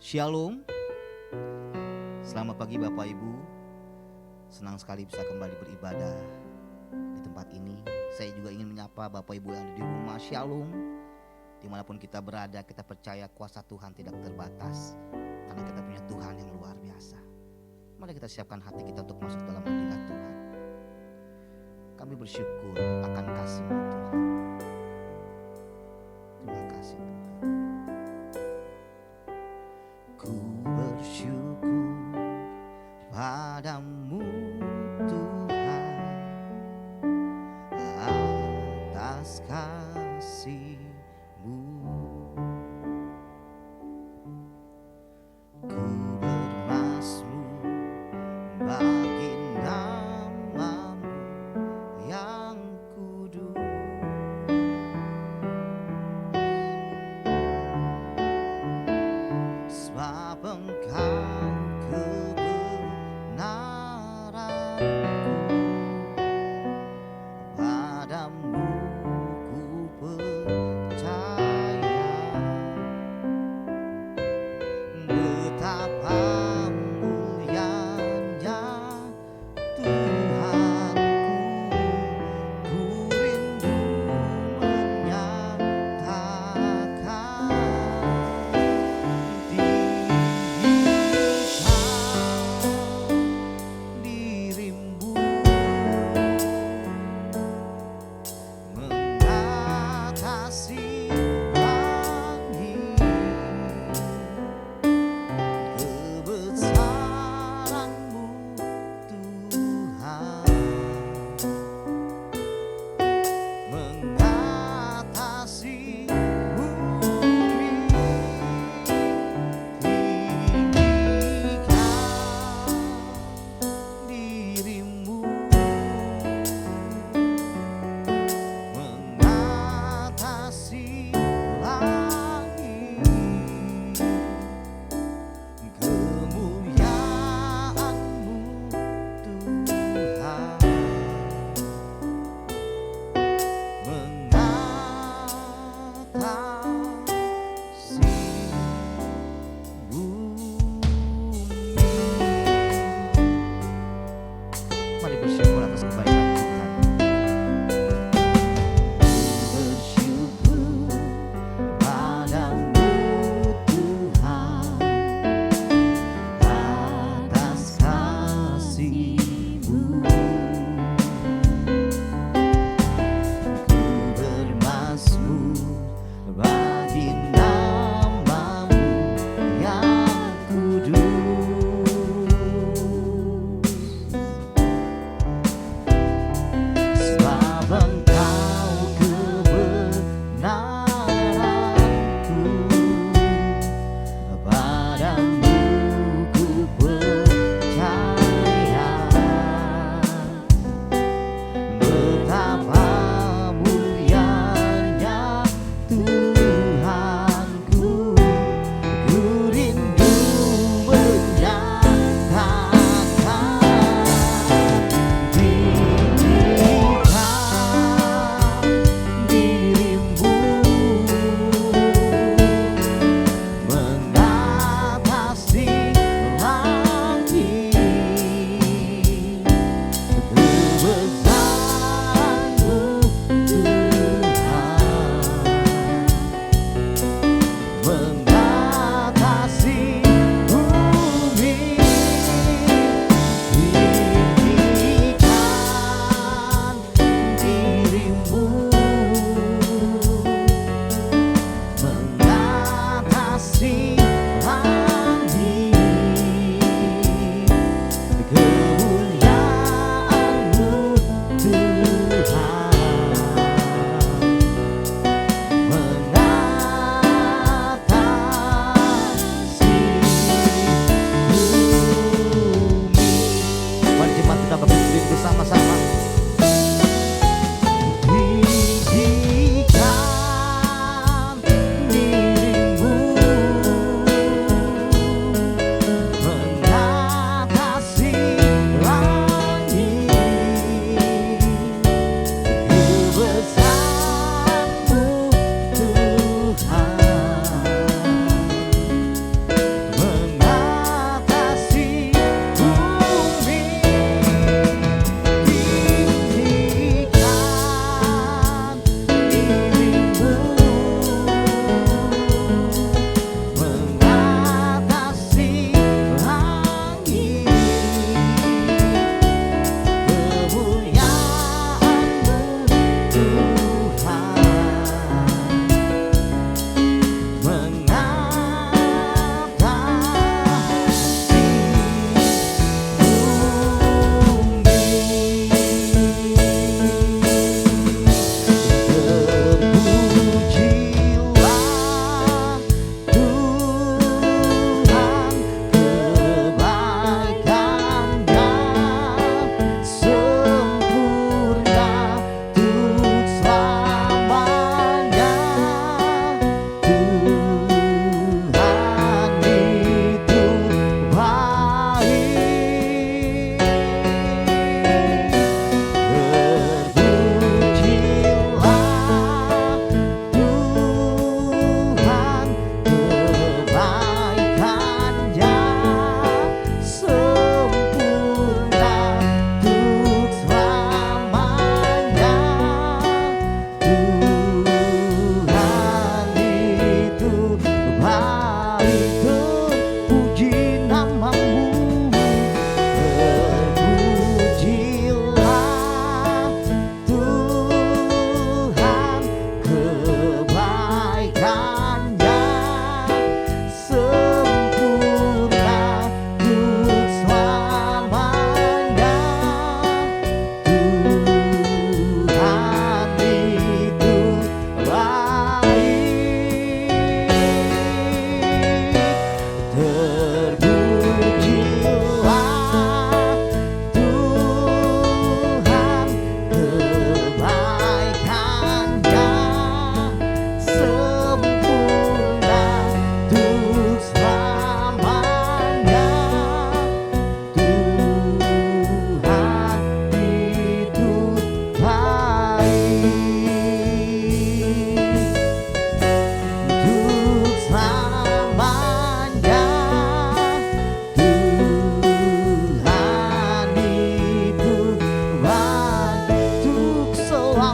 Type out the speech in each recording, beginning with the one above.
Shalom, selamat pagi Bapak Ibu. Senang sekali bisa kembali beribadah di tempat ini. Saya juga ingin menyapa Bapak Ibu yang ada di rumah. Shalom, dimanapun kita berada, kita percaya kuasa Tuhan tidak terbatas, karena kita punya Tuhan yang luar biasa. Mari kita siapkan hati kita untuk masuk dalam hadirat Tuhan. Kami bersyukur akan kasih-Mu Tuhan. Terima kasih Tuhan. Ku bersyukur padamu Tuhan atas kasih-Mu. Ku bermazmur bagi nama-Mu yang kudus. Sebab Engkau kebenaranku, padamu ku percaya. Betapa mulianya Tuhanku,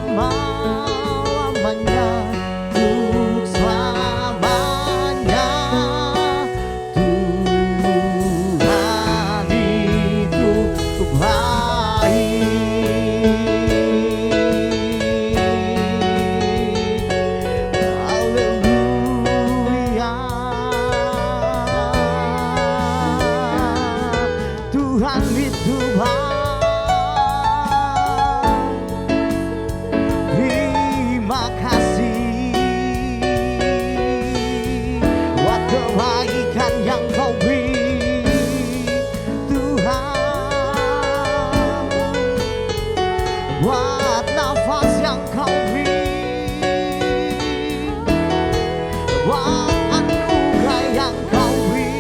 selama-lamanya, untuk selamanya. Tuhan itu baik. Haleluya. Tuhan itu baik. Terima kasih buat kebaikan yang Kau beri, Tuhan, buat nafas yang Kau beri, buat anugerah yang Kau beri.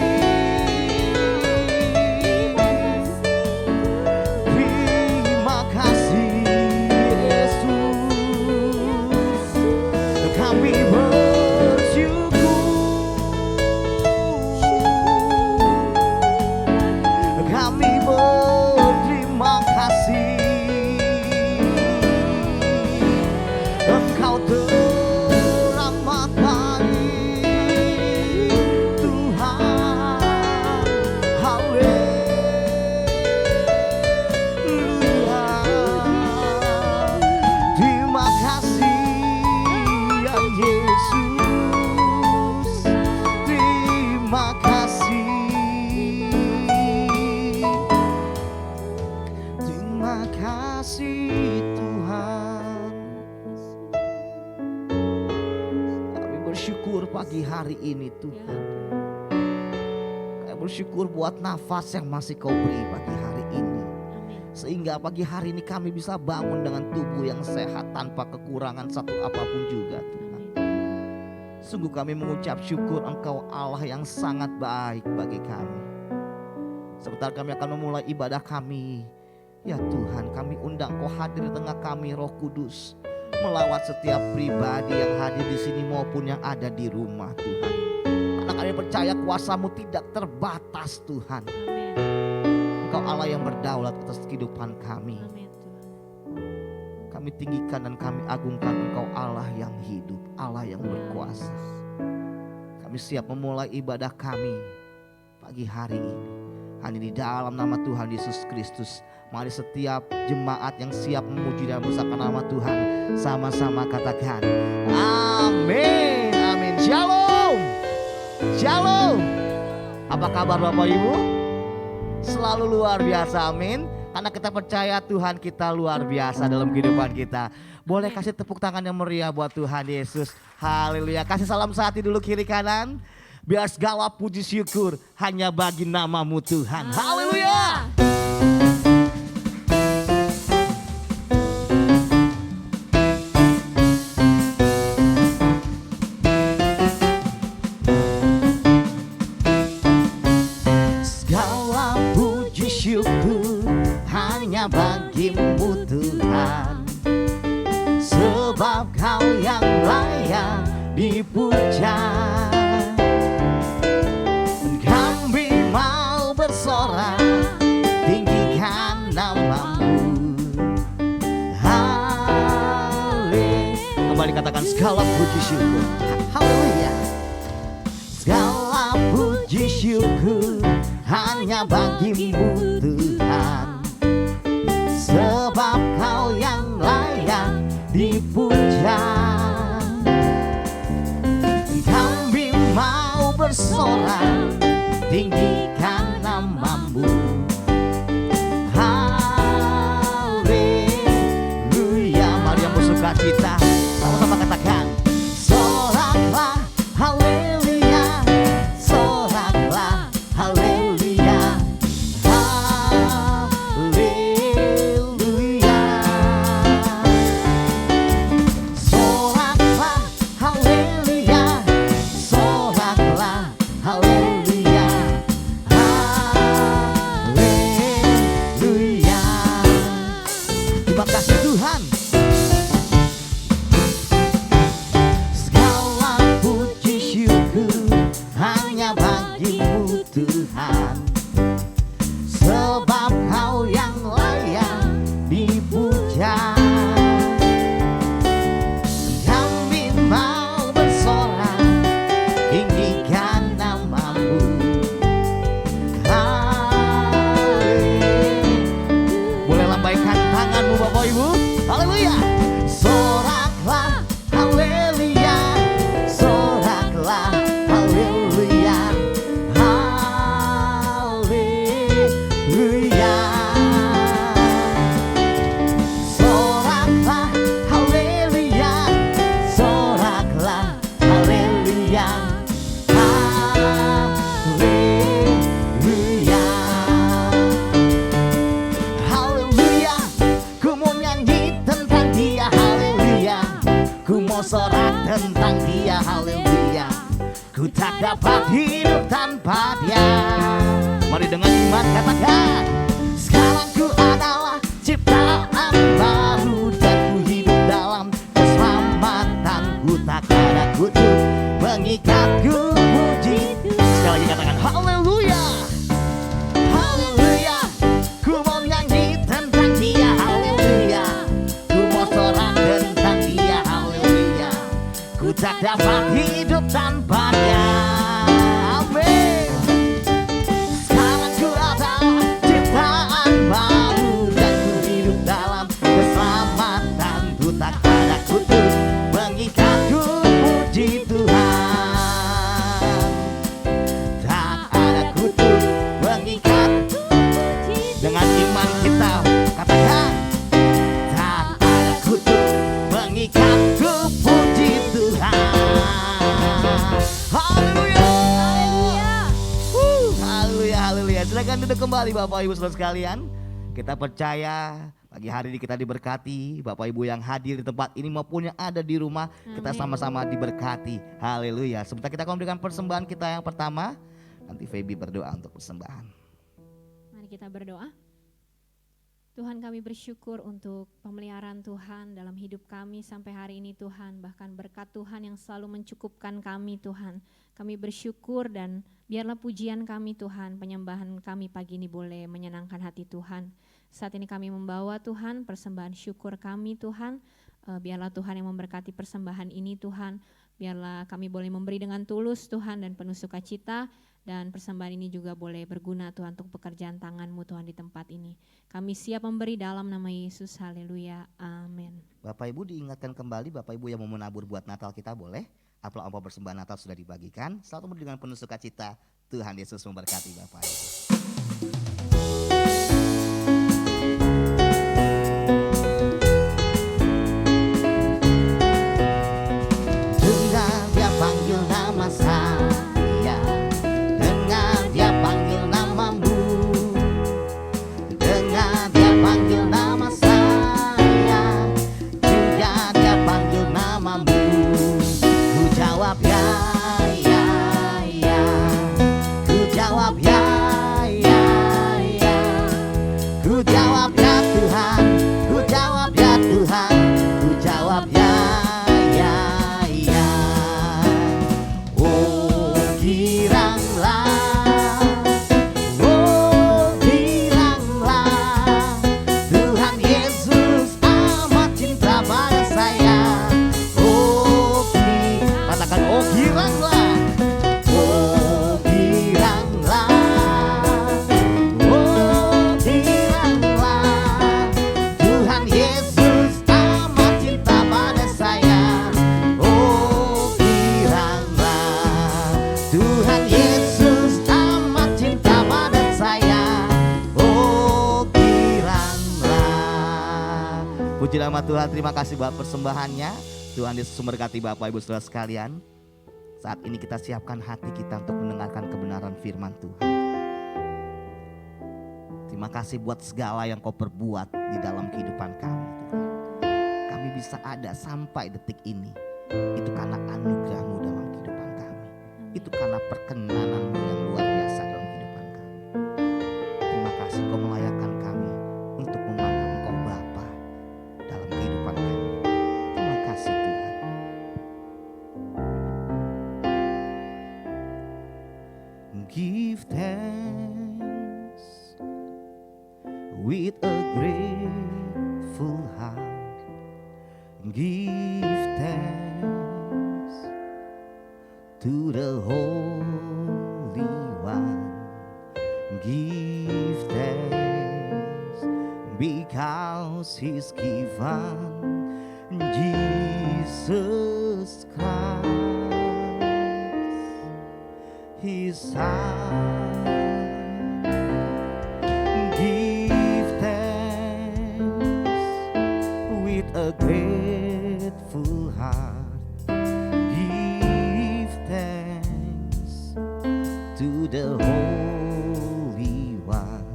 Terima kasih Yesus, kami bersyukur, kami berterima kasih. Engkau teramat baik, Tuhan. Haleluya. Terima kasih ya Yesus, terima kasih. Terima kasih Tuhan. Kami bersyukur pagi hari ini Tuhan. Kami bersyukur buat nafas yang masih Kau beri pagi hari ini, sehingga pagi hari ini kami bisa bangun dengan tubuh yang sehat tanpa kekurangan satu apapun juga Tuhan. Sungguh kami mengucap syukur Engkau Allah yang sangat baik bagi kami. Sebentar kami akan memulai ibadah kami. Ya Tuhan, kami undang Kau hadir di tengah kami, Roh Kudus, melawat setiap pribadi yang hadir di sini maupun yang ada di rumah Tuhan. Karena kami percaya kuasa-Mu tidak terbatas Tuhan. Engkau Allah yang berdaulat atas kehidupan kami. Kami tinggikan dan kami agungkan Engkau Allah yang hidup, Allah yang berkuasa. Kami siap memulai ibadah kami pagi hari ini hanya di dalam nama Tuhan Yesus Kristus. Mari setiap jemaat yang siap memuji dan membesarkan nama Tuhan sama-sama katakan amin, amin. Shalom, shalom. Apa kabar Bapak Ibu? Selalu luar biasa, amin. Karena kita percaya Tuhan kita luar biasa dalam kehidupan kita. Boleh kasih tepuk tangan yang meriah buat Tuhan Yesus. Haleluya. Kasih salam sehati dulu kiri kanan. Biar segala puji syukur hanya bagi nama-Mu Tuhan. Haleluya. Segala puji syukur hanya bagi-Mu Tuhan, sebab Kau yang layak dipuja. Kami mau bersorak, tinggikan nama-Mu. Haleluya. Kembali katakan segala puji syukur. Haleluya. Segala puji syukur hanya bagi-Mu Tuhan, sebab Kau yang layak dipuja. Kami mau bersorak, tinggikan nama-Mu. Haleluya. Mari yang bersuka cita sama-sama katakan soraklah haleluya, soraklah haleluya, haleluya. Soraklah haleluya, soraklah haleluya, haleluya. Terima kasih Tuhan. mau sorak tentang dia, haleluya. Ku tak dapat hidup tanpa dia. Mari dengan iman katakan, sekarang ku adalah ciptaan baru dan ku hidup dalam keselamatan. Ku tak ada kutu mengikatku, puji. Sekali lagi katakan haleluya, haleluya. Ku mau nyanyi tentang dia, haleluya. Ku mau sorak tentang dia, haleluya. Ku tak dapat hidup tanpa dia. Amin. Sekarang ku adalah ciptaan baru dan ku hidup dalam keselamatan. Ku tak ada kutu mengikatku, puji Tuhan. Tak ada kutu mengikat. Dengan iman kita katakan, tak ada kutu mengikatku, puji Tuhan. Haleluya, haleluya, haleluya. Silakan duduk kembali Bapak Ibu Saudara sekalian. Kita percaya pagi hari ini kita diberkati. Bapak Ibu yang hadir di tempat ini maupun yang ada di rumah, kita sama-sama diberkati. Haleluya. Sebentar kita akan memberikan persembahan kita yang pertama. Nanti Feby berdoa untuk persembahan. Mari kita berdoa. Tuhan, kami bersyukur untuk pemeliharaan Tuhan dalam hidup kami sampai hari ini Tuhan. Bahkan berkat Tuhan yang selalu mencukupkan kami Tuhan. Kami bersyukur dan biarlah pujian kami Tuhan, penyembahan kami pagi ini boleh menyenangkan hati Tuhan. Saat ini kami membawa Tuhan persembahan syukur kami Tuhan. Biarlah Tuhan yang memberkati persembahan ini Tuhan. Biarlah kami boleh memberi dengan tulus Tuhan dan penuh sukacita. Dan persembahan ini juga boleh berguna Tuhan untuk pekerjaan tangan-Mu Tuhan di tempat ini. Kami siap memberi dalam nama Yesus, haleluya, amin. Bapak Ibu diingatkan kembali, Bapak Ibu yang mau menabur buat Natal kita boleh. Amplop persembahan Natal sudah dibagikan. Selalu memberi dengan penuh sukacita. Tuhan Yesus memberkati Bapak Ibu. Dengar dia panggil nama saya, dengar dia panggil namamu, dengar dia panggil nama saya, juga dia panggil namamu. Ku jawab ya, ya, ya. Ku jawab ya, ya, ya. Ku jawab ya Tuhan, ku jawab ya Tuhan, ku jawab ya, ya, ya. Oh giranglah, Tuhan Yesus amat cinta pada saya. Oh katakan oh giranglah, oh giranglah, oh giranglah. Tuhan Yesus amat cinta pada saya. Oh giranglah, Tuhan Yesus amat cinta pada saya. Oh giranglah. Puji nama Tuhan, terima kasih buat persembahannya. Tuhan Yesus memberkati Bapak Ibu Saudara sekalian. Saat ini kita siapkan hati kita untuk mendengarkan kebenaran firman Tuhan. Terima kasih buat segala yang Kau perbuat di dalam kehidupan kami Tuhan. Kami bisa ada sampai detik ini, itu karena anugerah-Mu dalam kehidupan kami. Itu karena perkenanan-Mu yang luar biasa dalam kehidupan kami. Terima kasih Kau melayakkan kami untuk memanggil Engkau Bapa dalam kehidupan kami. Terima kasih Tuhan. Give thanks with a grateful heart. Give thanks to the Holy One. Give thanks because He's given Jesus Christ, His Son. Give thanks with a grateful heart. Give thanks to the Holy One.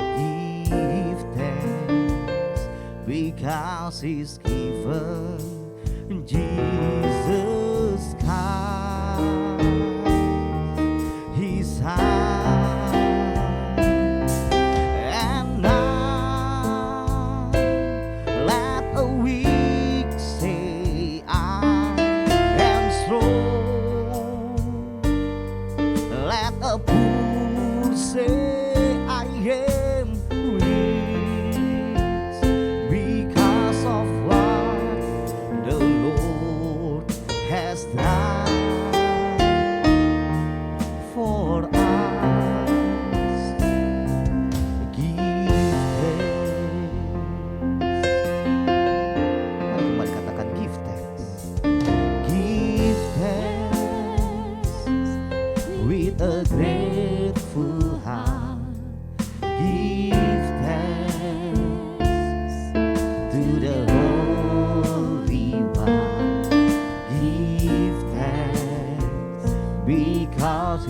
Give thanks because He's given Jesus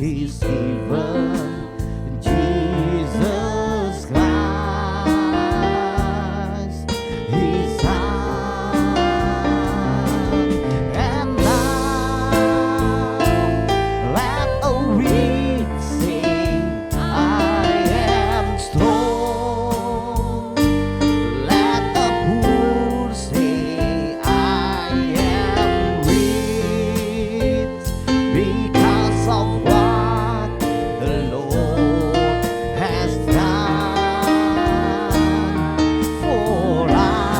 He's given Jesus Christ, His Son, and now let a weak say, I am strong. Let the poor say, I am rich, because of what the Lord has done for us.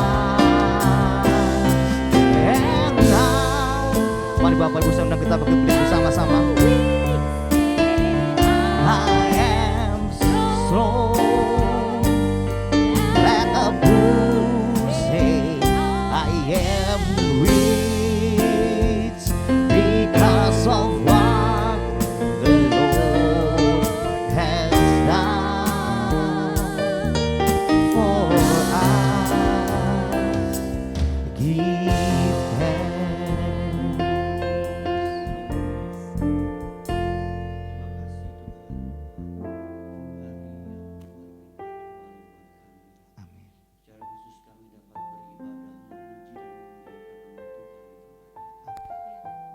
And now, mari Bapak Ibu saya undang kita berdiri bersama-sama. I am strong. Let the poor say, I am rich, because of what the Lord has done for us. Give thanks. Amin. Secara khusus kami dapat beribadah, memuji dan memuliakan nama Tuhan di tempat ini.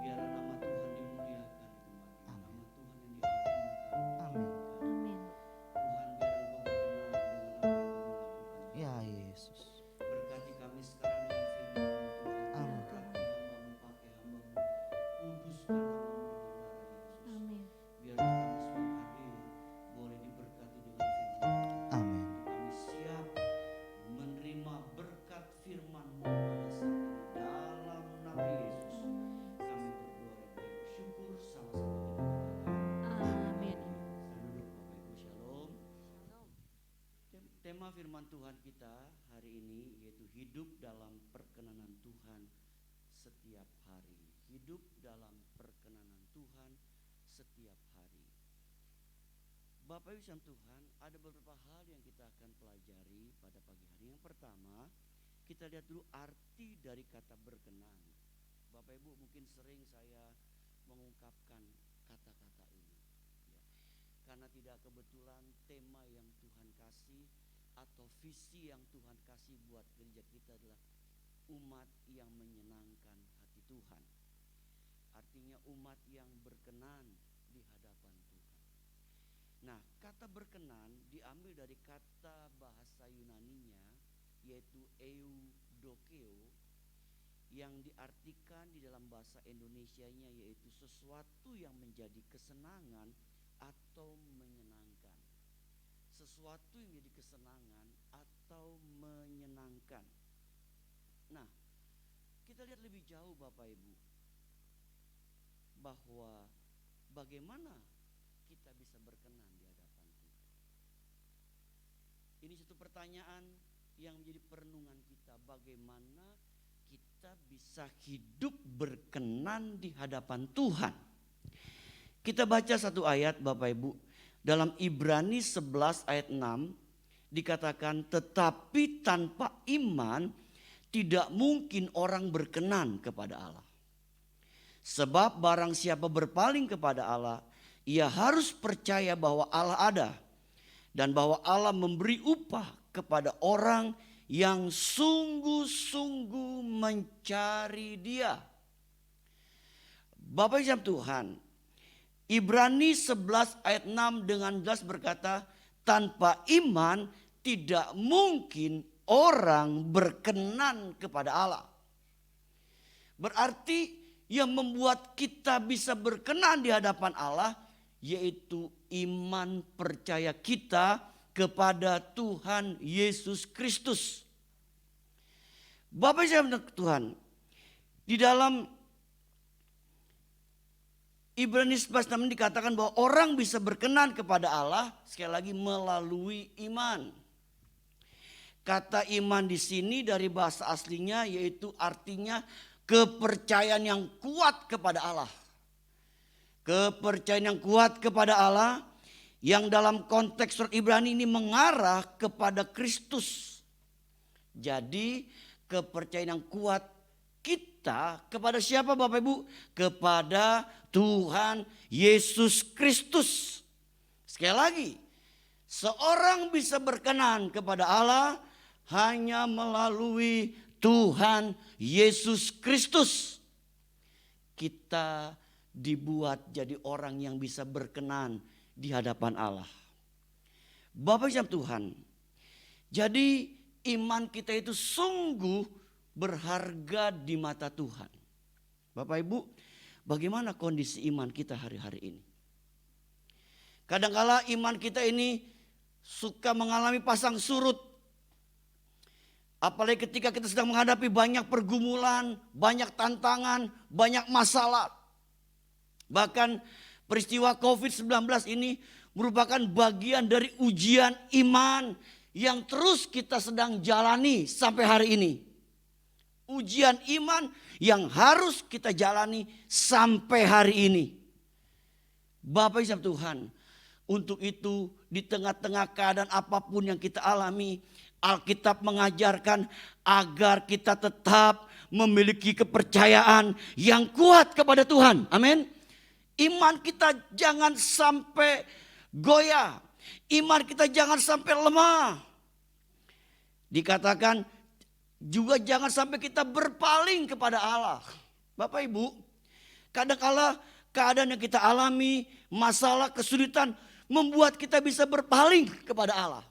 Biarlah nama Tuhan dimuliakan di tempat ini. Nama Tuhan yang diagungkan. Amin. Amin. Tuhan, biar Engkau berkenan dengan apa yang kami lakukan. Ya Yesus. Berkati kami sekarang dengan firman-Mu Tuhan. Amin. Berkati hamba-Mu, pakai hamba-Mu. Kuduskan hamba-Mu dengan darah Yesus. Amin. Biarlah kami semua hadir boleh diberkati dengan firman-Mu. Amin. Kami siap menerima berkat firman-Mu pada saat ini. Dalam nama Yesus kami berdoa dan bersyukur sama-sama kita katakan. Amin. Saya duduk Bapak Ibu, shalom. Tema firman Tuhan kita hari ini yaitu hidup dalam perkenanan Tuhan setiap hari. Hidup dalam perkenanan Tuhan setiap hari. Bapak Ibu sekalian Tuhan, ada beberapa hal yang kita akan pelajari pada pagi hari. Yang pertama, kita lihat dulu arti dari kata berkenan. Bapak Ibu, mungkin sering saya mengungkapkan kata-kata ini, ya. Karena tidak kebetulan tema yang Tuhan kasih atau visi yang Tuhan kasih buat gereja kita adalah umat yang menyenangkan hati Tuhan. Artinya umat yang berkenan di hadapan Tuhan. Nah, kata berkenan diambil dari kata bahasa Yunaninya yaitu eudokeo, yang diartikan di dalam bahasa Indonesianya yaitu sesuatu yang menjadi kesenangan atau menyenangkan. Sesuatu yang menjadi kesenangan atau menyenangkan. Nah, kita lihat lebih jauh Bapak Ibu, bahwa bagaimana kita bisa berkenan di hadapan Tuhan. Ini satu pertanyaan yang menjadi perenungan kita, bagaimana kita bisa hidup berkenan di hadapan Tuhan. Kita baca satu ayat Bapak Ibu, dalam Ibrani 11 ayat 6 dikatakan, tetapi tanpa iman tidak mungkin orang berkenan kepada Allah. Sebab barang siapa berpaling kepada Allah, ia harus percaya bahwa Allah ada dan bahwa Allah memberi upah kepada orang yang sungguh-sungguh mencari Dia. Bapak Ibu Tuhan, Ibrani 11 ayat 6 dengan jelas berkata, tanpa iman tidak mungkin orang berkenan kepada Allah. Berarti yang membuat kita bisa berkenan di hadapan Allah yaitu iman percaya kita kepada Tuhan Yesus Kristus. Bapak Ibu Tuhan, di dalam Ibrani 11:6 dikatakan bahwa orang bisa berkenan kepada Allah sekali lagi melalui iman. Kata iman di sini dari bahasa aslinya yaitu artinya kepercayaan yang kuat kepada Allah. Kepercayaan yang kuat kepada Allah yang dalam konteks surat Ibrani ini mengarah kepada Kristus. Jadi kepercayaan yang kuat Kita kepada siapa Bapak Ibu? Kepada Tuhan Yesus Kristus. Sekali lagi, seorang bisa berkenan kepada Allah hanya melalui Tuhan Yesus Kristus. Kita dibuat jadi orang yang bisa berkenan di hadapan Allah. Bapak Ibu Tuhan, jadi iman kita itu sungguh berharga di mata Tuhan. Bapak Ibu, bagaimana kondisi iman kita hari-hari ini? Kadangkala iman kita ini suka mengalami pasang surut. Apalagi ketika kita sedang menghadapi banyak pergumulan, banyak tantangan, banyak masalah. Bahkan peristiwa COVID-19 ini merupakan bagian dari ujian iman yang terus kita sedang jalani sampai hari ini. Ujian iman yang harus kita jalani sampai hari ini. Bapak Ibu Tuhan, untuk itu di tengah-tengah keadaan apapun yang kita alami, Alkitab mengajarkan agar kita tetap memiliki kepercayaan yang kuat kepada Tuhan. Amin. Iman kita jangan sampai goyah. Iman kita jangan sampai lemah. Dikatakan juga jangan sampai kita berpaling kepada Allah. Bapak Ibu, kadang-kala keadaan yang kita alami, masalah, kesulitan membuat kita bisa berpaling kepada Allah.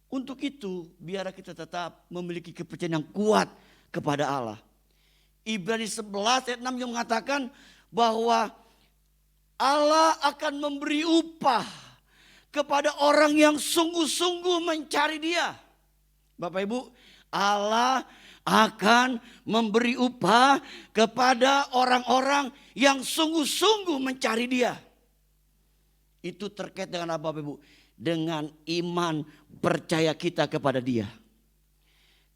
Untuk itu, biarlah kita tetap memiliki kepercayaan yang kuat kepada Allah. Ibrani 11 ayat 6 yang mengatakan bahwa Allah akan memberi upah kepada orang yang sungguh-sungguh mencari Dia. Bapak Ibu, Allah akan memberi upah kepada orang-orang yang sungguh-sungguh mencari Dia. Itu terkait dengan apa Bapak Ibu? Dengan iman percaya kita kepada Dia.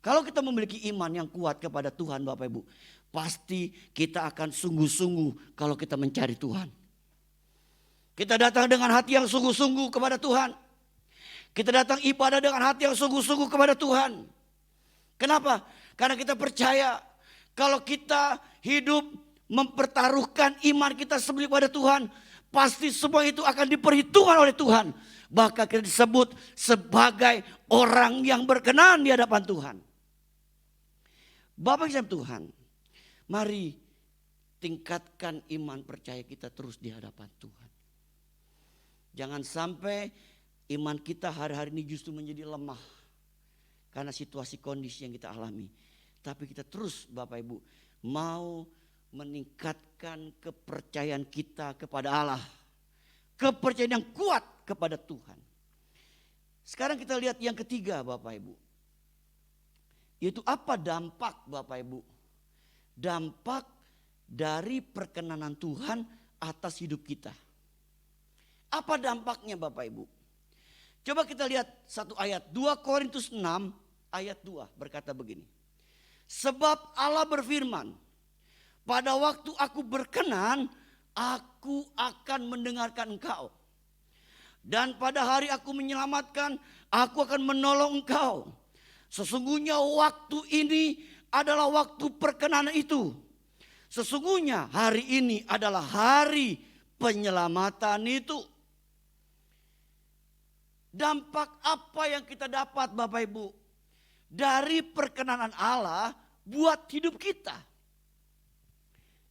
Kalau kita memiliki iman yang kuat kepada Tuhan Bapak Ibu, pasti kita akan sungguh-sungguh kalau kita mencari Tuhan. Kita datang dengan hati yang sungguh-sungguh kepada Tuhan. Kita datang ibadah dengan hati yang sungguh-sungguh kepada Tuhan. Kenapa? Karena kita percaya kalau kita hidup mempertaruhkan iman kita sendiri kepada Tuhan, pasti semua itu akan diperhitungkan oleh Tuhan. Bahkan kita disebut sebagai orang yang berkenan di hadapan Tuhan. Bapak Ibu Tuhan, mari tingkatkan iman percaya kita terus di hadapan Tuhan. Jangan sampai iman kita hari-hari ini justru menjadi lemah karena situasi kondisi yang kita alami. Tapi kita terus Bapak Ibu mau meningkatkan kepercayaan kita kepada Allah. Kepercayaan yang kuat kepada Tuhan. Sekarang kita lihat yang ketiga Bapak Ibu. Yaitu apa dampak Bapak Ibu? Dampak dari perkenanan Tuhan atas hidup kita. Apa dampaknya Bapak Ibu? Coba kita lihat satu ayat. 2 Korintus 6 ayat 2 berkata begini. Sebab Allah berfirman, pada waktu aku berkenan, aku akan mendengarkan engkau. Dan pada hari aku menyelamatkan, aku akan menolong engkau. Sesungguhnya waktu ini adalah waktu perkenanan itu. Sesungguhnya hari ini adalah hari penyelamatan itu. Dampak apa yang kita dapat Bapak Ibu dari perkenanan Allah buat hidup kita?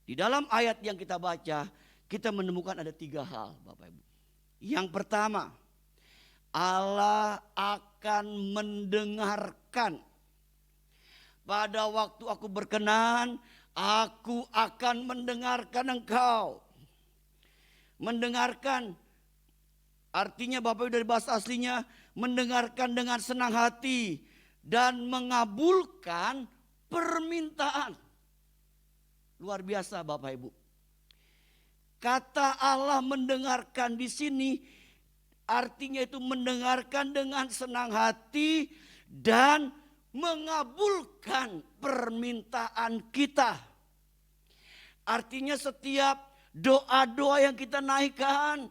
Di dalam ayat yang kita baca, kita menemukan ada 3 hal Bapak Ibu. Yang pertama, Allah akan mendengarkan. Pada waktu aku berkenan, aku akan mendengarkan engkau. Mendengarkan artinya Bapak Ibu dari bahasa aslinya mendengarkan dengan senang hati dan mengabulkan permintaan. Luar biasa Bapak Ibu. Kata Allah mendengarkan di sini artinya itu mendengarkan dengan senang hati dan mengabulkan permintaan kita. Artinya setiap doa-doa yang kita naikkan,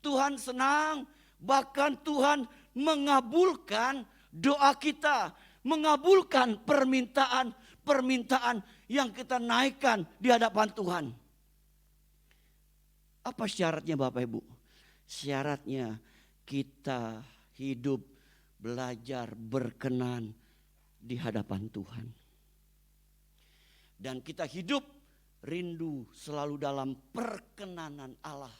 Tuhan senang, bahkan Tuhan mengabulkan doa kita, mengabulkan permintaan permintaan yang kita naikkan di hadapan Tuhan. Apa syaratnya Bapak Ibu? Syaratnya kita hidup belajar berkenan di hadapan Tuhan. Dan kita hidup rindu selalu dalam perkenanan Allah.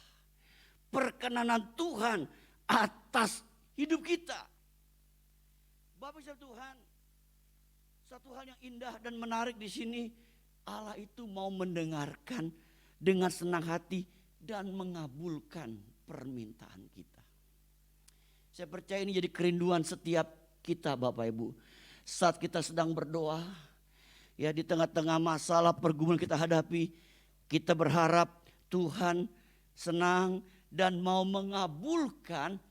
Perkenanan Tuhan atas hidup kita. Bapak Ibu Tuhan, satu hal yang indah dan menarik di sini, Allah itu mau mendengarkan dengan senang hati dan mengabulkan permintaan kita. Saya percaya ini jadi kerinduan setiap kita Bapak Ibu. Saat kita sedang berdoa, ya di tengah-tengah masalah pergumulan kita hadapi, kita berharap Tuhan senang dan mau mengabulkan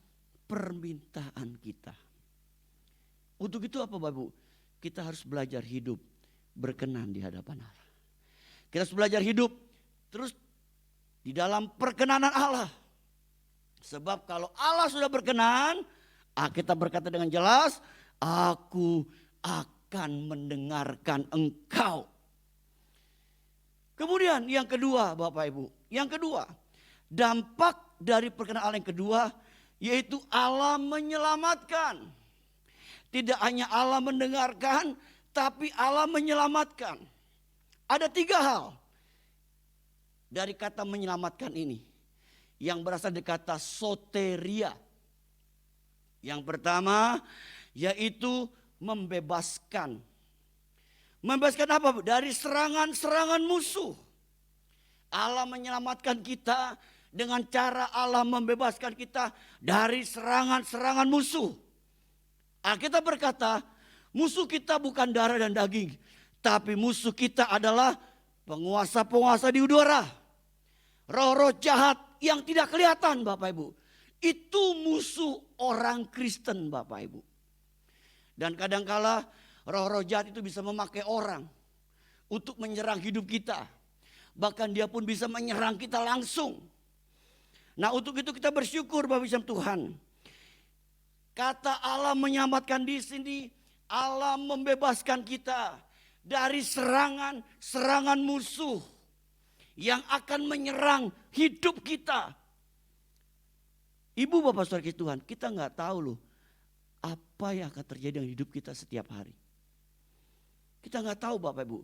permintaan kita. Untuk itu apa Bapak Ibu? Kita harus belajar hidup berkenan di hadapan Allah. Kita harus belajar hidup terus di dalam perkenanan Allah. Sebab kalau Allah sudah berkenan, kita berkata dengan jelas, aku akan mendengarkan engkau. Kemudian yang kedua Bapak Ibu, yang kedua, dampak dari perkenanan Allah yang kedua, yaitu Allah menyelamatkan. Tidak hanya Allah mendengarkan, tapi Allah menyelamatkan. Ada 3 hal dari kata menyelamatkan ini yang berasal dari kata soteria. Yang pertama yaitu membebaskan. Membebaskan apa? Dari serangan-serangan musuh. Allah menyelamatkan kita dengan cara Allah membebaskan kita dari serangan-serangan musuh. Alkitab berkata, musuh kita bukan darah dan daging, tapi musuh kita adalah penguasa-penguasa di udara. Roh-roh jahat yang tidak kelihatan Bapak Ibu. Itu musuh orang Kristen Bapak Ibu. Dan kadangkala roh-roh jahat itu bisa memakai orang untuk menyerang hidup kita. Bahkan dia pun bisa menyerang kita langsung. Nah untuk itu kita bersyukur Bapak Ibu Tuhan. Kata Allah menyelamatkan di sini, Allah membebaskan kita dari serangan musuh yang akan menyerang hidup kita. Ibu bapak saudara Tuhan, kita nggak tahu loh apa yang akan terjadi dalam hidup kita setiap hari. Kita nggak tahu Bapak Ibu,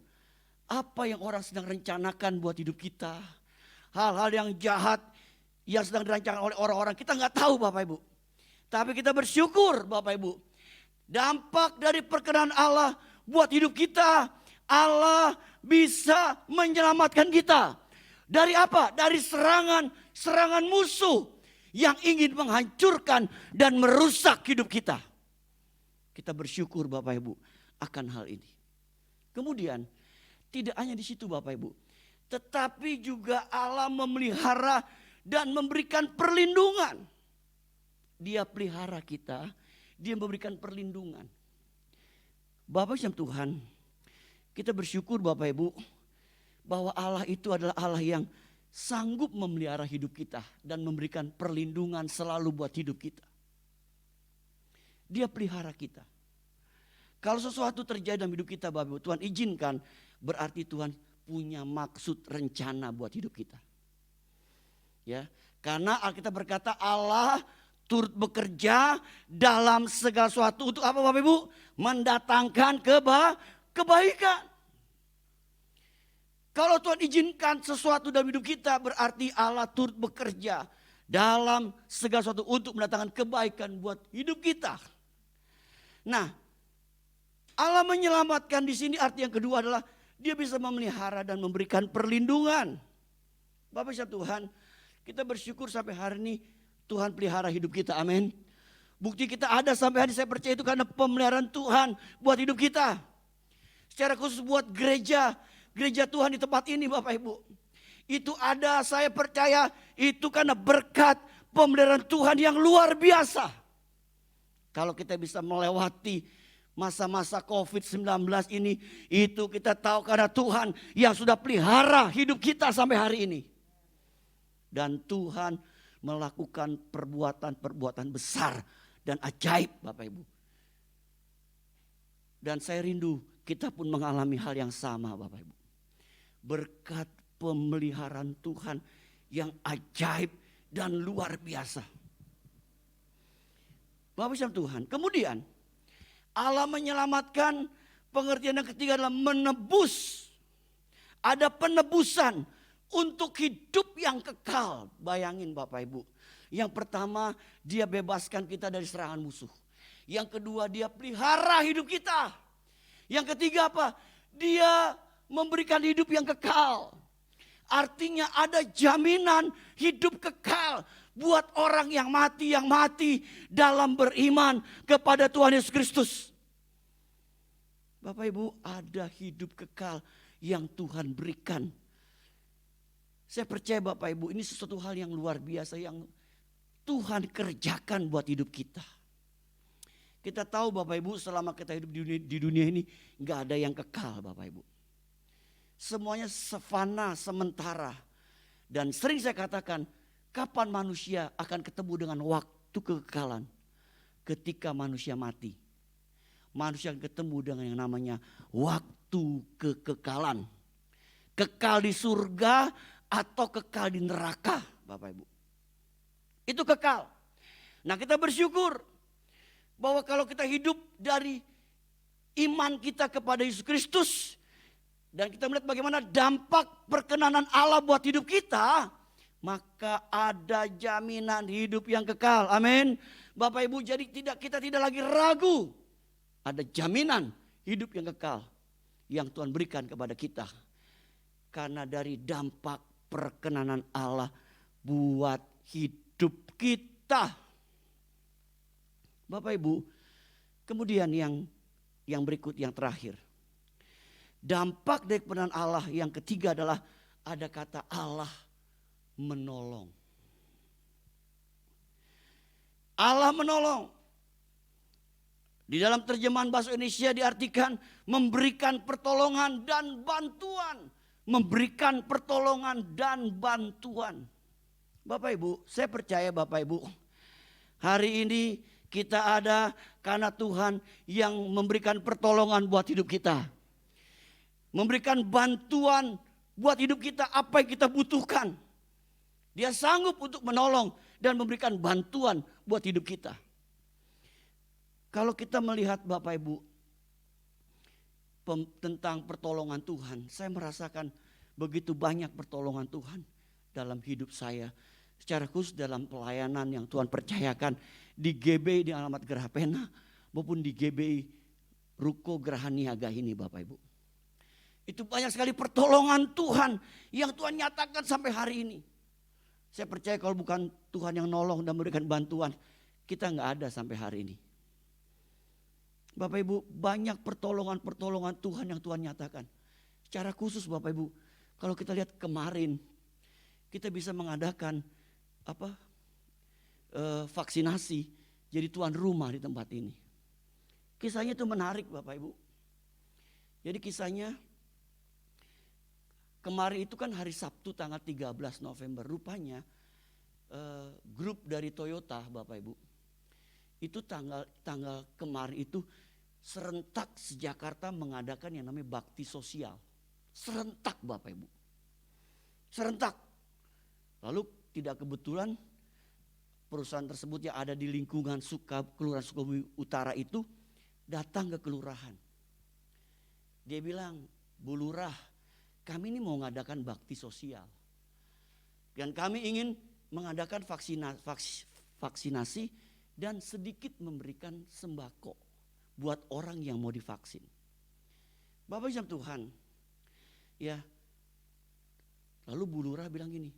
apa yang orang sedang rencanakan buat hidup kita. Hal-hal yang jahat yang sedang dirancangkan oleh orang-orang, kita nggak tahu Bapak Ibu. Tapi kita bersyukur Bapak Ibu, dampak dari perkenan Allah buat hidup kita, Allah bisa menyelamatkan kita. Dari apa? Dari serangan musuh yang ingin menghancurkan dan merusak hidup kita. Kita bersyukur Bapak Ibu akan hal ini. Kemudian tidak hanya di situ Bapak Ibu, tetapi juga Allah memelihara dan memberikan perlindungan. Dia pelihara kita, dia memberikan perlindungan. Bapak Ibu Tuhan, kita bersyukur Bapak Ibu bahwa Allah itu adalah Allah yang sanggup memelihara hidup kita dan memberikan perlindungan selalu buat hidup kita. Dia pelihara kita. Kalau sesuatu terjadi dalam hidup kita Bapak Ibu, Tuhan izinkan, berarti Tuhan punya maksud rencana buat hidup kita. Ya, karena Alkitab berkata Allah turut bekerja dalam segala sesuatu untuk apa Bapak Ibu? Mendatangkan kebaikan. Kalau Tuhan izinkan sesuatu dalam hidup kita, berarti Allah turut bekerja dalam segala sesuatu untuk mendatangkan kebaikan buat hidup kita. Nah, Allah menyelamatkan di sini arti yang kedua adalah dia bisa memelihara dan memberikan perlindungan. Bapak Ibu Tuhan, kita bersyukur sampai hari ini Tuhan pelihara hidup kita, amin. Bukti kita ada sampai hari ini, saya percaya itu karena pemeliharaan Tuhan buat hidup kita. Secara khusus buat gereja Tuhan di tempat ini Bapak Ibu. Itu ada, saya percaya itu karena berkat pemeliharaan Tuhan yang luar biasa. Kalau kita bisa melewati masa-masa COVID-19 ini, itu kita tahu karena Tuhan yang sudah pelihara hidup kita sampai hari ini. Dan Tuhan melakukan perbuatan-perbuatan besar dan ajaib Bapak Ibu. Dan saya rindu kita pun mengalami hal yang sama Bapak Ibu. Berkat pemeliharaan Tuhan yang ajaib dan luar biasa. Bapak Ibu Tuhan, kemudian Allah menyelamatkan, pengertian yang ketiga adalah menebus. Ada penebusan untuk hidup yang kekal. Bayangin Bapak Ibu. Yang pertama, dia bebaskan kita dari serangan musuh. Yang kedua, dia pelihara hidup kita. Yang ketiga apa? Dia memberikan hidup yang kekal. Artinya ada jaminan hidup kekal buat orang yang mati dalam beriman kepada Tuhan Yesus Kristus. Bapak Ibu, ada hidup kekal yang Tuhan berikan. Saya percaya Bapak Ibu, ini sesuatu hal yang luar biasa yang Tuhan kerjakan buat hidup kita. Kita tahu Bapak Ibu, selama kita hidup di dunia ini gak ada yang kekal Bapak Ibu. Semuanya fana, sementara. Dan sering saya katakan, kapan manusia akan ketemu dengan waktu kekekalan? Ketika manusia mati. Manusia akan ketemu dengan yang namanya waktu kekekalan. Kekal di surga atau kekal di neraka Bapak Ibu. Itu kekal. Nah, kita bersyukur bahwa kalau kita hidup dari iman kita kepada Yesus Kristus, dan kita melihat bagaimana dampak perkenanan Allah buat hidup kita, maka ada jaminan hidup yang kekal. Amin. Bapak Ibu, jadi kita tidak lagi ragu. Ada jaminan hidup yang kekal yang Tuhan berikan kepada kita. Karena dari dampak perkenanan Allah buat hidup kita. Bapak Ibu, kemudian yang berikut, yang terakhir. Dampak dari kebenaran Allah yang ketiga adalah ada kata Allah menolong. Allah menolong. Di dalam terjemahan bahasa Indonesia diartikan memberikan pertolongan dan bantuan. Memberikan pertolongan dan bantuan. Bapak Ibu, saya percaya Bapak Ibu, hari ini kita ada karena Tuhan yang memberikan pertolongan buat hidup kita. Memberikan bantuan buat hidup kita apa yang kita butuhkan. Dia sanggup untuk menolong dan memberikan bantuan buat hidup kita. Kalau kita melihat Bapak Ibu tentang pertolongan Tuhan, saya merasakan begitu banyak pertolongan Tuhan dalam hidup saya. Secara khusus dalam pelayanan yang Tuhan percayakan di GBI di alamat Geraha Pena maupun di GBI Ruko Geraha Niaga ini Bapak Ibu. Itu banyak sekali pertolongan Tuhan yang Tuhan nyatakan sampai hari ini. Saya percaya kalau bukan Tuhan yang nolong dan memberikan bantuan, kita gak ada sampai hari ini. Bapak Ibu, banyak pertolongan-pertolongan Tuhan yang Tuhan nyatakan. Secara khusus Bapak Ibu, kalau kita lihat kemarin, kita bisa mengadakan vaksinasi jadi tuan rumah di tempat ini. Kisahnya itu menarik Bapak Ibu. Jadi kisahnya kemarin itu kan hari Sabtu tanggal 13 November. Rupanya grup dari Toyota Bapak Ibu. Itu tanggal kemarin itu serentak se-Jakarta mengadakan yang namanya bakti sosial. Serentak Bapak Ibu. Serentak. Lalu tidak kebetulan perusahaan tersebut yang ada di lingkungan Kelurahan Sukabumi Utara itu datang ke kelurahan. Dia bilang, Bu Lurah, kami ini mau mengadakan bakti sosial. Dan kami ingin mengadakan vaksinasi dan sedikit memberikan sembako buat orang yang mau divaksin. Bapak Ibu Tuhan, ya. Lalu Bu Lurah bilang gini,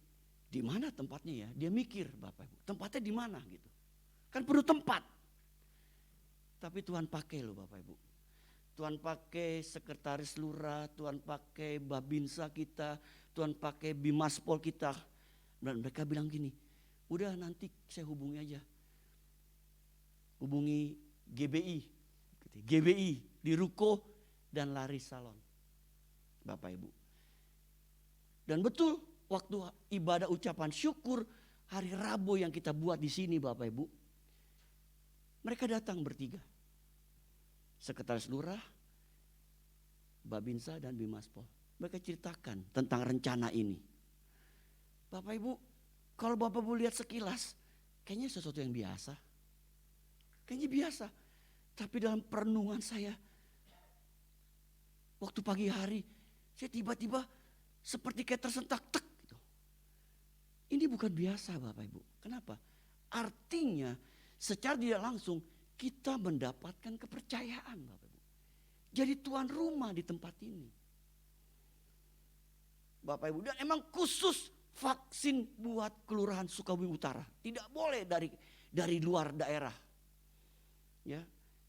di mana tempatnya ya? Dia mikir Bapak Ibu, tempatnya di mana gitu. Kan perlu tempat. Tapi Tuhan pakai loh Bapak Ibu. Tuhan pakai sekretaris lurah, Tuhan pakai babinsa kita, Tuhan pakai bimaspol kita. Dan mereka bilang gini, udah nanti saya hubungi aja. Hubungi GBI. GBI di Ruko dan Laris Salon. Bapak Ibu. Dan betul, waktu ibadah ucapan syukur hari Rabu yang kita buat di sini Bapak Ibu. Mereka datang bertiga. Sekretaris lurah, Babinsa dan Bimaspol. Mereka ceritakan tentang rencana ini. Bapak Ibu, kalau Bapak Ibu lihat sekilas, kayaknya sesuatu yang biasa. Kayaknya biasa. Tapi dalam perenungan saya, waktu pagi hari, saya tiba-tiba seperti kayak tersentak, tek gitu. Ini bukan biasa Bapak Ibu. Kenapa? Artinya secara tidak langsung kita mendapatkan kepercayaan Bapak Ibu. Jadi tuan rumah di tempat ini. Bapak Ibu, dan emang khusus vaksin buat Kelurahan Sukabumi Utara. Tidak boleh dari luar daerah. Ya.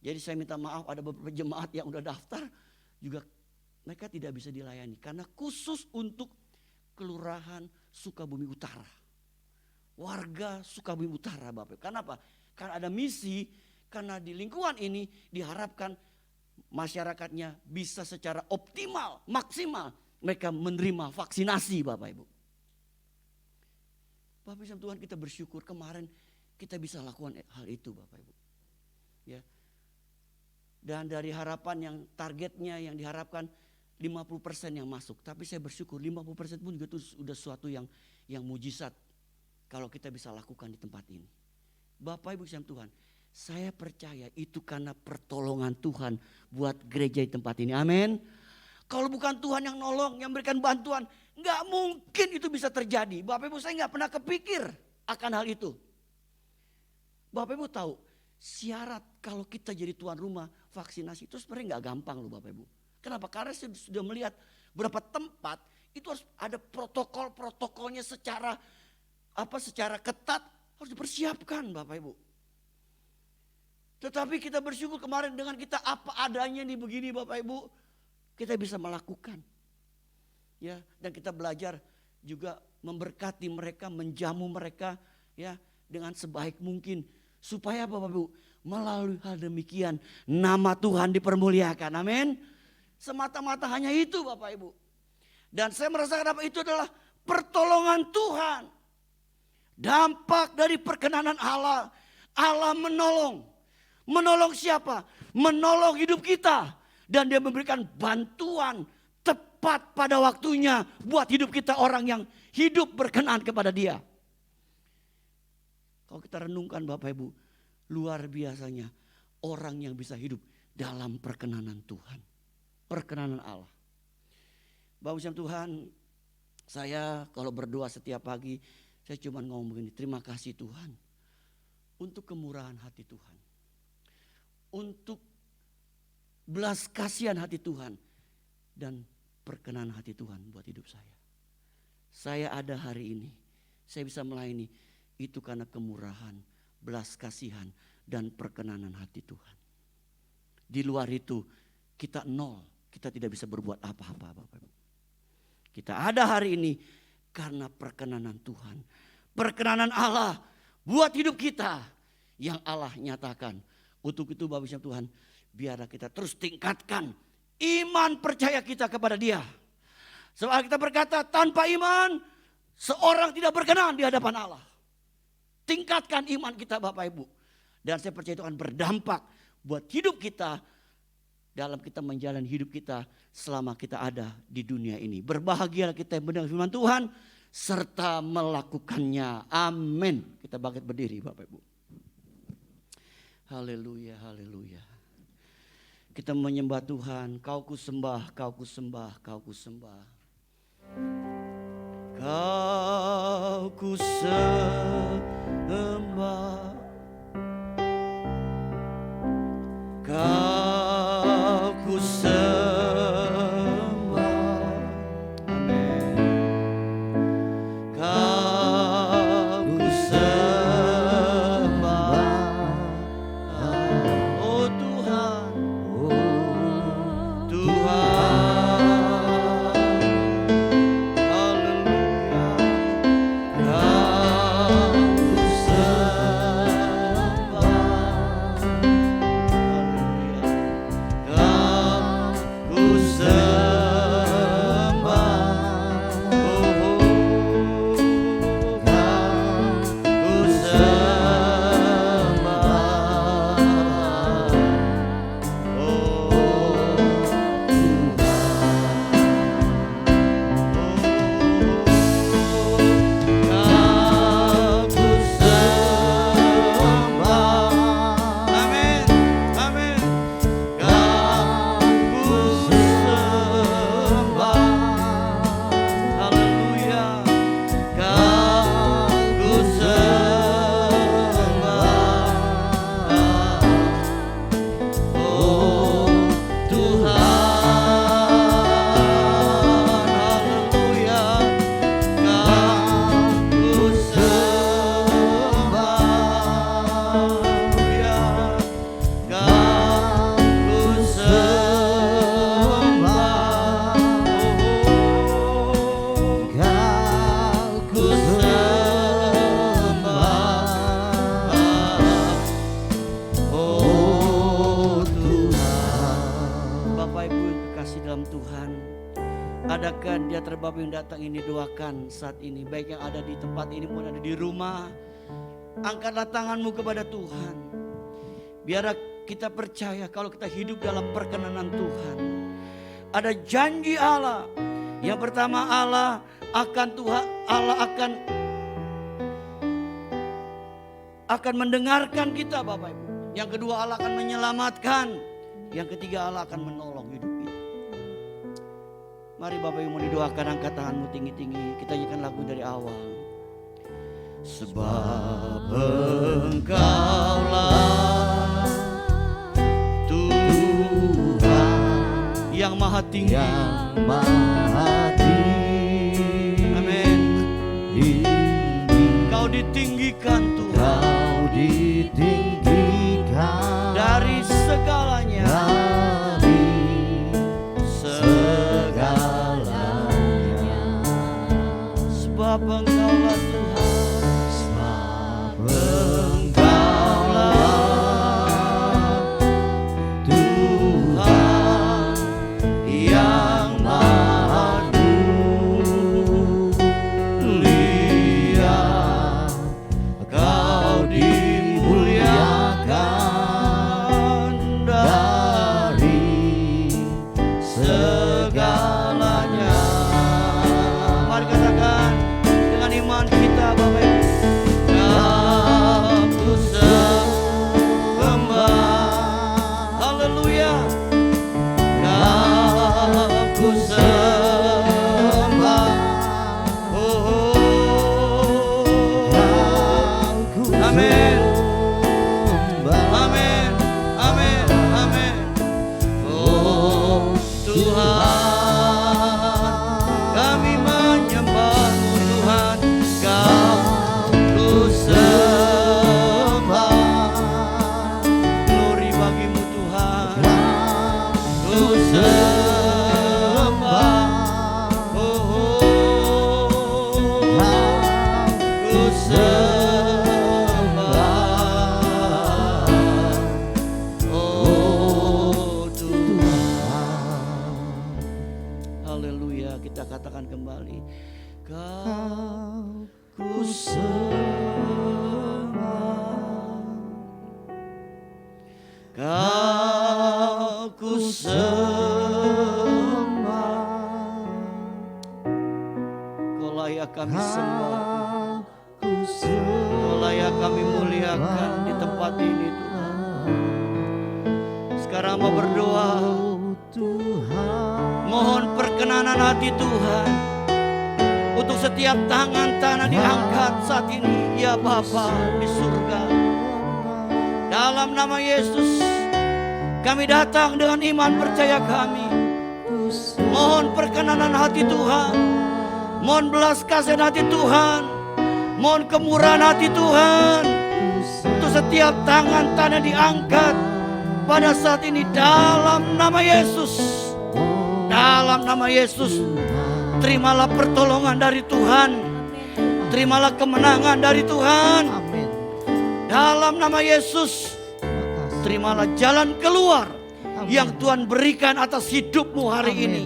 Jadi saya minta maaf, ada beberapa jemaat yang udah daftar juga mereka tidak bisa dilayani karena khusus untuk Kelurahan Sukabumi Utara. Warga Sukabumi Utara Bapak. Kenapa? Karena ada misi, karena di lingkungan ini diharapkan masyarakatnya bisa secara optimal, maksimal mereka menerima vaksinasi Bapak Ibu. Bapak Ibu Tuhan, kita bersyukur kemarin kita bisa lakukan hal itu Bapak Ibu. Ya. Dan dari harapan yang targetnya yang diharapkan 50% yang masuk. Tapi saya bersyukur 50% pun juga itu sudah sesuatu yang mujizat kalau kita bisa lakukan di tempat ini. Bapak Ibu Tuhan, saya percaya itu karena pertolongan Tuhan buat gereja di tempat ini. Amin. Kalau bukan Tuhan yang nolong, yang memberikan bantuan, nggak mungkin itu bisa terjadi. Bapak Ibu, saya nggak pernah kepikir akan hal itu. Bapak Ibu tahu, syarat kalau kita jadi tuan rumah vaksinasi itu sebenarnya nggak gampang loh Bapak Ibu. Kenapa? Karena saya sudah melihat beberapa tempat itu harus ada protokol-protokolnya secara ketat harus dipersiapkan Bapak Ibu. Tetapi kita bersyukur kemarin dengan kita apa adanya nih begini Bapak Ibu, kita bisa melakukan. Ya, dan kita belajar juga memberkati mereka, menjamu mereka ya dengan sebaik mungkin supaya Bapak Ibu melalui hal demikian nama Tuhan dipermuliakan. Amin. Semata-mata hanya itu Bapak Ibu. Dan saya merasakan apa itu adalah pertolongan Tuhan. Dampak dari perkenanan Allah. Allah menolong. Menolong siapa? Menolong hidup kita. Dan dia memberikan bantuan tepat pada waktunya buat hidup kita orang yang hidup berkenan kepada dia. Kalau kita renungkan Bapak Ibu, luar biasanya orang yang bisa hidup dalam perkenanan Tuhan. Perkenanan Allah. Bapak Ibu Tuhan, saya kalau berdoa setiap pagi, saya cuma ngomong begini, terima kasih Tuhan untuk kemurahan hati Tuhan. Untuk belas kasihan hati Tuhan dan perkenanan hati Tuhan buat hidup saya. Saya ada hari ini, saya bisa melayani itu karena kemurahan, belas kasihan dan perkenanan hati Tuhan. Di luar itu kita nol, kita tidak bisa berbuat apa-apa Bapak Ibu. Kita ada hari ini karena perkenanan Tuhan. Perkenanan Allah buat hidup kita yang Allah nyatakan. Untuk itu Bapak Ibu Tuhan, biarlah kita terus tingkatkan iman percaya kita kepada Dia. Sebab kita berkata tanpa iman seorang tidak berkenan di hadapan Allah. Tingkatkan iman kita Bapak Ibu. Dan saya percaya itu akan berdampak buat hidup kita. Dalam kita menjalani hidup kita selama kita ada di dunia ini. Berbahagialah kita yang mendengar firman Tuhan serta melakukannya. Amin. Kita bangkit berdiri Bapak Ibu. Haleluya, haleluya. Kita menyembah Tuhan. Kau ku sembah, kau ku sembah, kau ku sembah. Kau ku sembah. Kau ku sembah. Amin. Kau ku sembah. Oh Tuhan, oh Tuhan. Haleluya. Kau ku sembah. Adakah di antara Bapak yang datang ini, doakan saat ini, baik yang ada di tempat ini maupun ada di rumah. Angkatlah tanganmu kepada Tuhan. Biar kita percaya kalau kita hidup dalam perkenanan Tuhan. Ada janji Allah. Yang pertama, Allah akan mendengarkan kita, Bapak Ibu. Yang kedua, Allah akan menyelamatkan. Yang ketiga, Allah akan menolong hidup kita. Mari Bapak Ibu mau didoakan, angkat tanganmu tinggi-tinggi. Kita nyanyikan lagu dari awal. Sebab Engkaulah Tuhan yang maha tinggi, amin. Kau ditinggikan Tuhan, dari segalanya, sebab Engkaulah Tuhan, kami sembah, Kau layak kami muliakan di tempat ini Tuhan. Sekarang mau berdoa, mohon perkenanan hati Tuhan untuk setiap tangan diangkat saat ini, ya Bapa di surga. Dalam nama Yesus kami datang dengan iman percaya kami. Mohon perkenanan hati Tuhan, mohon belas kasihan hati Tuhan, mohon kemurahan hati Tuhan untuk setiap tangan diangkat pada saat ini dalam nama Yesus. Dalam nama Yesus, terimalah pertolongan dari Tuhan, terimalah kemenangan dari Tuhan. Dalam nama Yesus, terimalah jalan keluar yang Tuhan berikan atas hidupmu hari ini.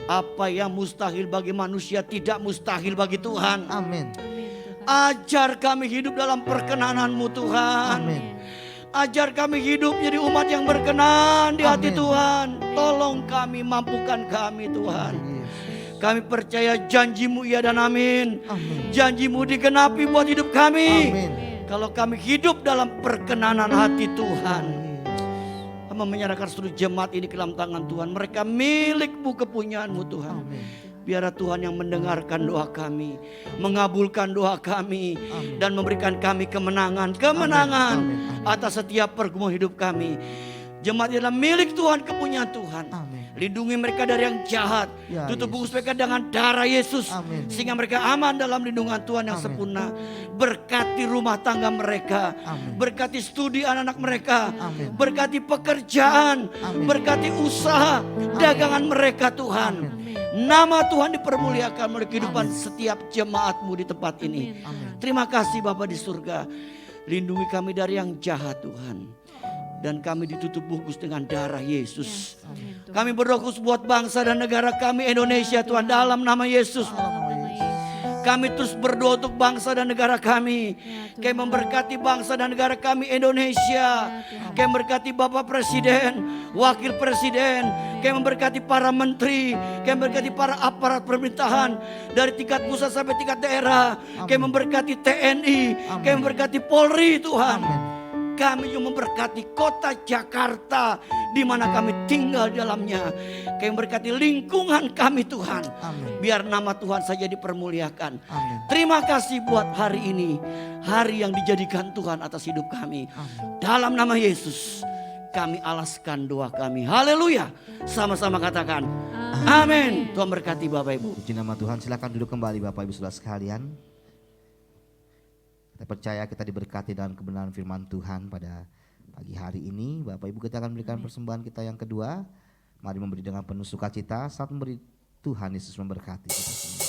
Apa yang mustahil bagi manusia tidak mustahil bagi Tuhan. Amin. Ajar kami hidup dalam perkenanan-Mu Tuhan. Amin. Ajar kami hidup jadi umat yang berkenan di hati Tuhan. Tolong kami, mampukan kami Tuhan. Kami percaya janji-Mu ya dan amin. Janji-Mu digenapi buat hidup kami. Amin. Kalau kami hidup dalam perkenanan hati Tuhan. Hamba menyerahkan seluruh jemaat ini ke dalam tangan Tuhan. Mereka milik-Mu, kepunyaan-Mu Tuhan. Biarlah Tuhan yang mendengarkan doa kami, mengabulkan doa kami, dan memberikan kami kemenangan atas setiap pergumulan hidup kami. Jemaat adalah milik Tuhan, kepunyaan Tuhan. Lindungi mereka dari yang jahat. Tutup bungkus mereka dengan darah Yesus. Sehingga mereka aman dalam lindungan Tuhan yang sempurna. Berkati rumah tangga mereka. Berkati studi anak-anak mereka. Berkati pekerjaan. Berkati usaha dagangan mereka Tuhan. Nama Tuhan dipermuliakan melalui kehidupan setiap jemaat-Mu di tempat ini. Terima kasih Bapa di surga. Lindungi kami dari yang jahat Tuhan. Dan kami ditutup bungkus dengan darah Yesus. Yes, amin, Tuhan. Kami berdoa khusus buat bangsa dan negara kami Indonesia, Tuhan, dalam nama Yesus. Dalam nama Yesus. Kami terus berdoa untuk bangsa dan negara kami. Ya, Tuhan. Kami memberkati bangsa dan negara kami Indonesia. Ya, Tuhan. Kami memberkati Bapak Presiden, Wakil Presiden. Kami memberkati para menteri. Kami memberkati para aparat pemerintahan dari tingkat pusat sampai tingkat daerah. Kami memberkati TNI. Kami memberkati Polri, Tuhan. Amin. Kami juga memberkati kota Jakarta di mana kami tinggal di dalamnya. Kami memberkati lingkungan kami, Tuhan. Amin. Biar nama Tuhan saja dipermuliakan. Amin. Terima kasih buat hari ini. Hari yang dijadikan Tuhan atas hidup kami. Amin. Dalam nama Yesus kami alaskan doa kami. Haleluya. Sama-sama katakan amin. Tuhan berkati Bapak Ibu. Puji nama Tuhan, silakan duduk kembali Bapak Ibu Saudara sekalian. Kita percaya kita diberkati dengan kebenaran firman Tuhan pada pagi hari ini. Bapak Ibu, kita akan memberikan persembahan kita yang kedua. Mari memberi dengan penuh sukacita saat memberi. Tuhan Yesus memberkati kita semua.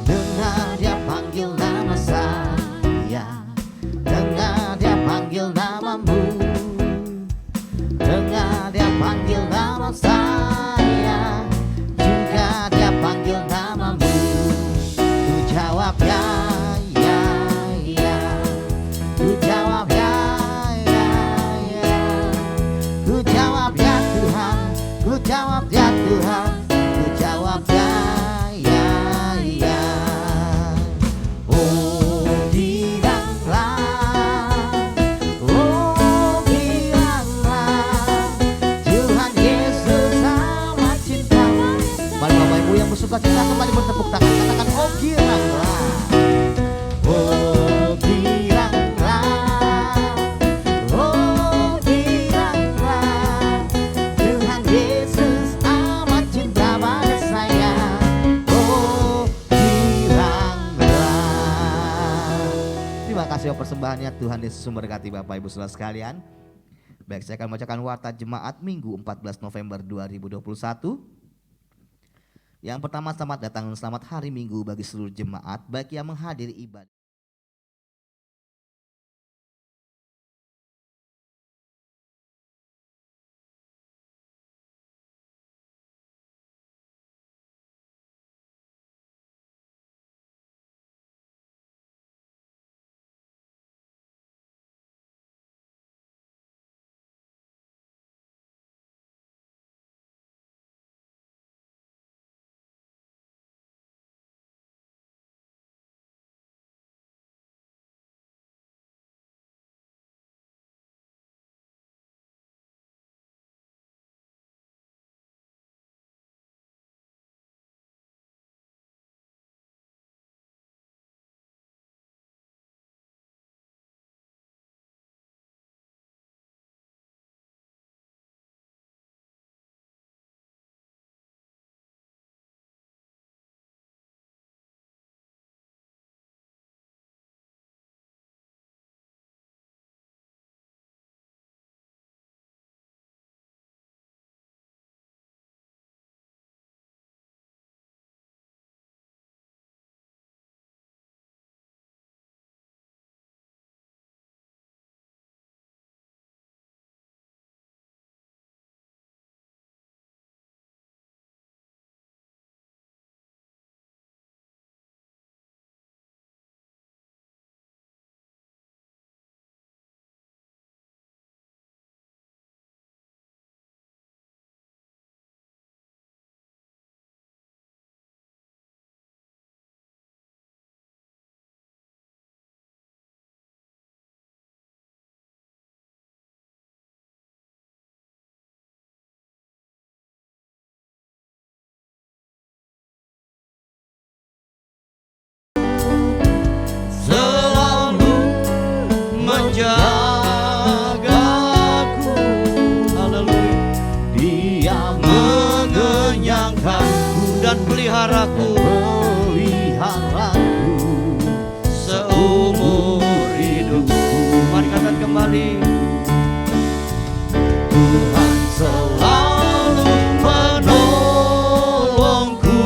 Dengar dia panggil nama saya, dengar dia panggil namamu. Dengar dia panggil nama saya, juga dia panggil namamu. Ku jawab ya, ya, ya. Ku jawab ya, ya, ya. Ku jawab ya Tuhan, ku jawab ya Tuhan, ku jawab ya, ya, ya. Oh bilanglah, oh bilanglah, Tuhan Yesus amat cinta. Mari Bapak Ibu yang bersuka cita kembali bertepuk tangan, katakan oh bilanglah, oh bilanglah, oh bilanglah, Tuhan Yesus amat cinta pada saya. Oh bilanglah. Terima kasih persembahannya. Tuhan Yesus memberkati Bapak Ibu Saudara sekalian. Baik, saya akan membacakan warta jemaat Minggu 14 November 2021. Yang pertama, selamat datang dan selamat hari Minggu bagi seluruh jemaat, baik yang menghadiri ibadah. Selalu menjagaku. Haleluya. Dia mengenyangkanku dan peliharaku seumur hidupku. Mari katakan kembali. Tuhan selalu menolongku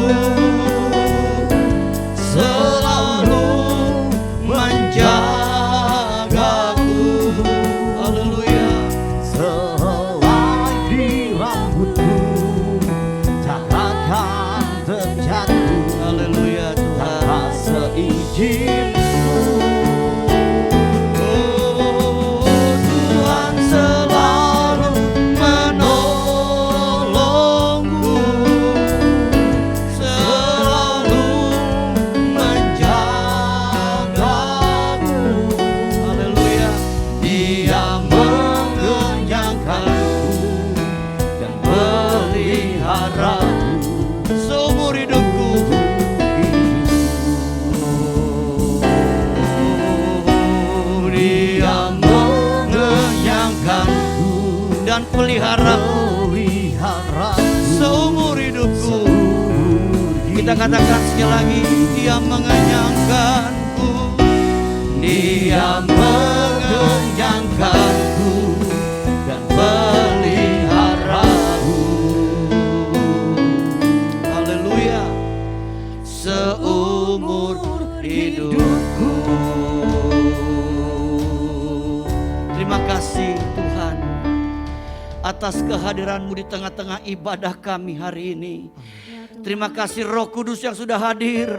dan peliharaku seumur hidupku. Kita katakan sekali lagi, Dia mengenyangkanku, Dia mengenyangkanku dan peliharaku. Haleluya. Seumur hidupku. Terima kasih Tuhan atas kehadiran-Mu di tengah-tengah ibadah kami hari ini. Terima kasih Roh Kudus yang sudah hadir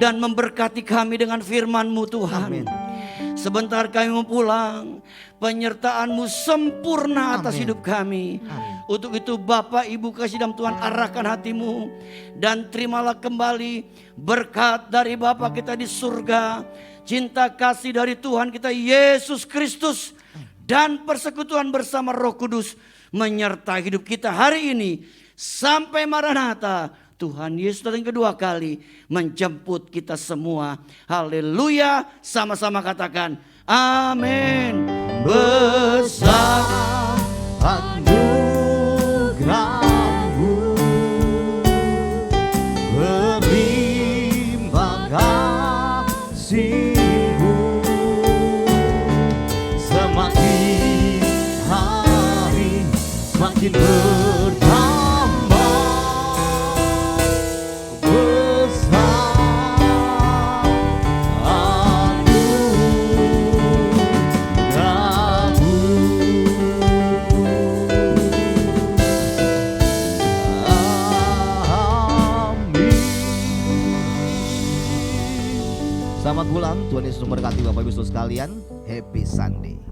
dan memberkati kami dengan firman-Mu Tuhan. Sebentar kami mau pulang, penyertaan-Mu sempurna atas hidup kami. Untuk itu Bapak Ibu kasih dalam Tuhan, arahkan hatimu dan terimalah kembali berkat dari Bapa kita di surga, cinta kasih dari Tuhan kita Yesus Kristus, dan persekutuan bersama Roh Kudus menyertai hidup kita hari ini sampai Maranatha. Tuhan Yesus datang kedua kali menjemput kita semua. Haleluya. Sama-sama katakan amin. Besar anugerah-Mu, berlimpah kasih-Mu, semakin hari semakin bertambah. Selamat pulang, Tuhan Yesus memberkati Bapak Ibu sekalian. Happy Sunday.